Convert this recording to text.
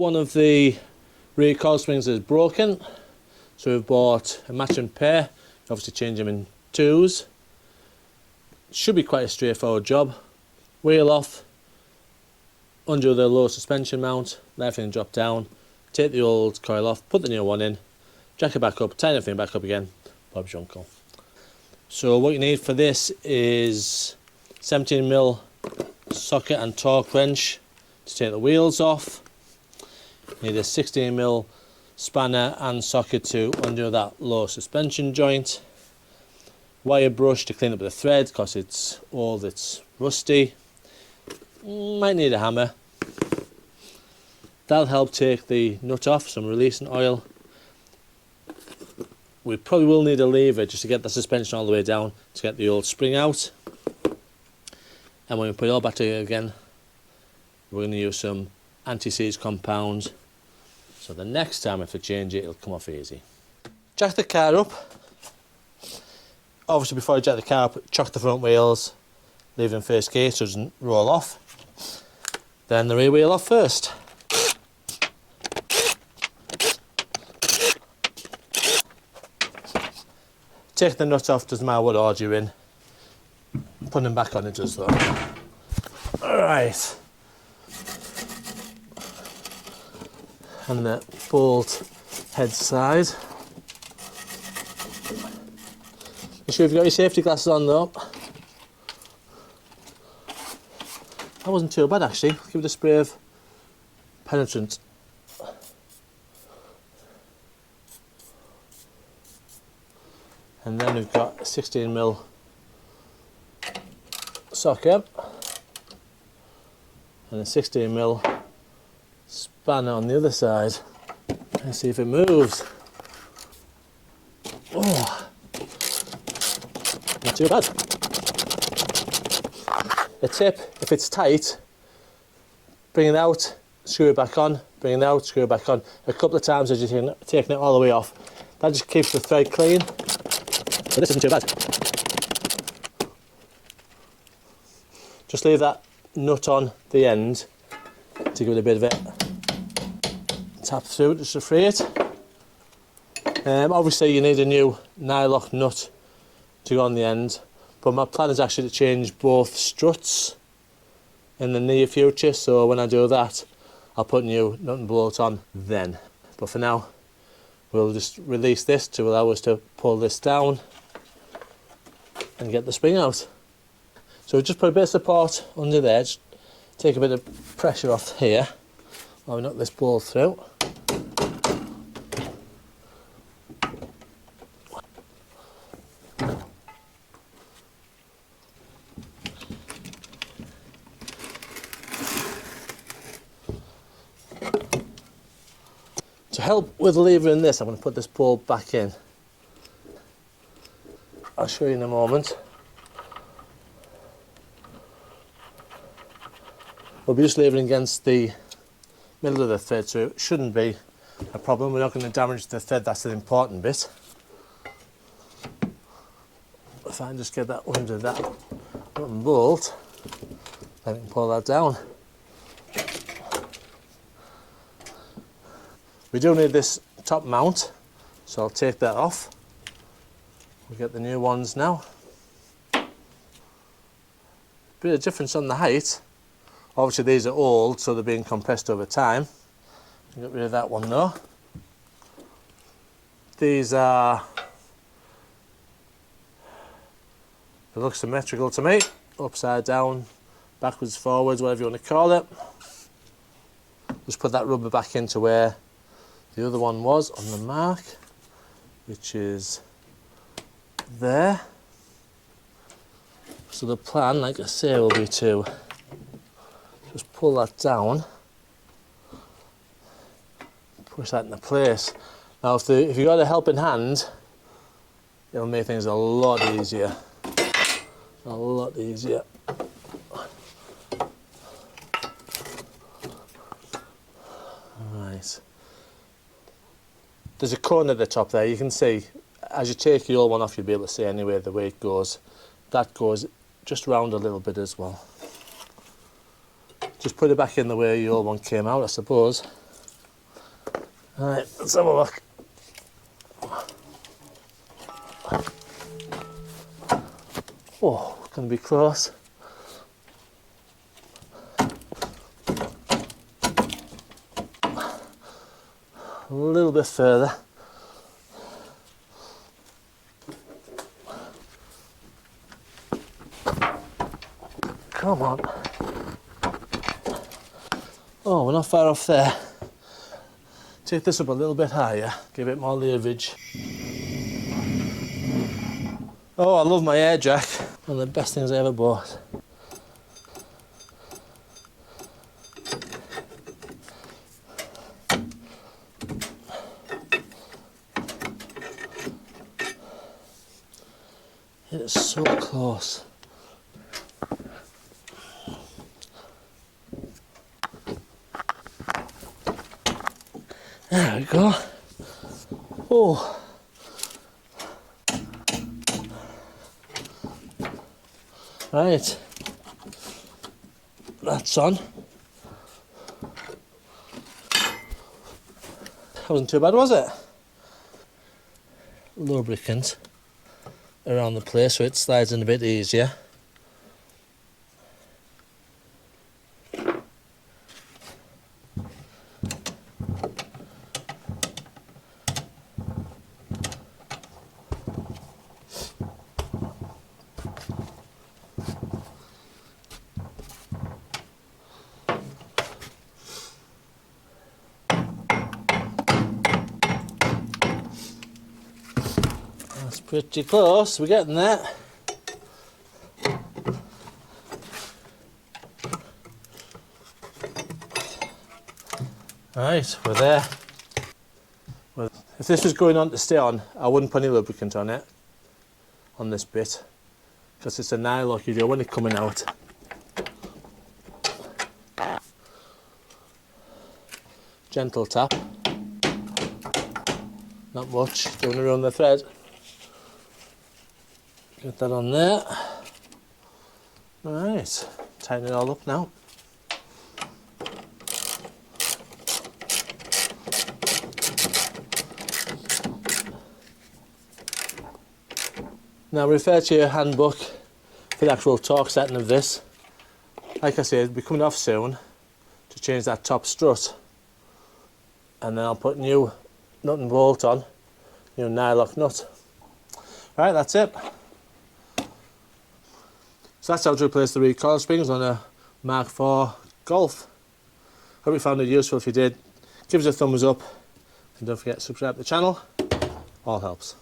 one of the rear coil springs is broken, so we've bought a matching pair. Obviously change them in twos. Should be quite a straightforward job. Wheel off, undo the low suspension mount, let everything drop down, take the old coil off, put the new one in, jack it back up, tighten everything back up again. Bob's your uncle. So what you need for this is 17mm socket and torque wrench to take the wheels off. You need a 16mm spanner and socket to undo that low suspension joint. Wire brush to clean up the thread because it's old, it's rusty. Might need a hammer. That'll help take the nut off, some releasing oil. We probably will need a lever just to get the suspension all the way down to get the old spring out. And when we put it all back together again, we're going to use some anti-seize compound, so the next time if I change it, it'll come off easy. Jack the car up. Obviously before I jack the car up, chuck the front wheels, leave them first gear so it doesn't roll off. Then the rear wheel off first. Take the nut off, doesn't matter what order you're in. Put them back on, it does though. Alright. And the bolt head side. Make sure you've got your safety glasses on though. That wasn't too bad actually. Give it a spray of penetrant. And then we've got a 16mm socket and a 16mm spanner on the other side. Let's see if it moves. Oh, not too bad. A tip, if it's tight, bring it out, screw it back on, bring it out, screw it back on a couple of times as you're taking it all the way off. That just keeps the thread clean. But this isn't too bad. Just leave that nut on the end to give it a bit of it. Tap through it just to free it. Obviously you need a new nylock nut to go on the end, but my plan is actually to change both struts in the near future, so when I do that I'll put new nut and bolt on then. But for now we'll just release this to allow us to pull this down and get the spring out. So just put a bit of support under there, just take a bit of pressure off here while we knock this bolt through. To help with levering this, I'm going to put this bolt back in. I'll show you in a moment. We'll be just levering against the middle of the thread, so it shouldn't be a problem. We're not going to damage the thread, that's the important bit. If I can just get that under that nut and bolt, then we can pull that down. We do need this top mount, so I'll take that off. We'll get the new ones now. Bit of difference on the height. Obviously these are old, so they're being compressed over time. Get rid of that one though. These are, they look symmetrical to me. Upside down, backwards, forwards, whatever you want to call it. Just put that rubber back into where the other one was on the mark, which is there. So the plan, like I say, will be to just pull that down, push that into place. Now if you've got a helping hand, it'll make things a lot easier. A lot easier. Right. There's a corner at the top there, you can see, as you take the old one off, you'll be able to see anyway the way it goes. That goes just round a little bit as well. Just put it back in the way the old one came out, I suppose. Alright, let's have a look. Oh, it's going to be close. A little bit further. Come on. Oh, we're not far off there. Take this up a little bit higher, give it more leverage. Oh, I love my air jack. One of the best things I ever bought. It's so close. There we go. Oh. Right. That's on. Wasn't too bad, was it? Lubricant around the place so it slides in a bit easier. That's pretty close, we're getting there. Right, we're there. Well, if this was going on to stay on, I wouldn't put any lubricant on it, on this bit, because it's a nylon you do when it's coming out. Gentle tap. Not much, going around the thread. Get that on there. Right, tighten it all up now. Now refer to your handbook for the actual torque setting of this. Like I said, it'll be coming off soon to change that top strut. And then I'll put new nut and bolt on, new nylock nut. Right, that's it. So that's how to replace the recoil springs on a Mk4 Golf. Hope you found it useful. If you did, give us a thumbs up and don't forget to subscribe to the channel. All helps.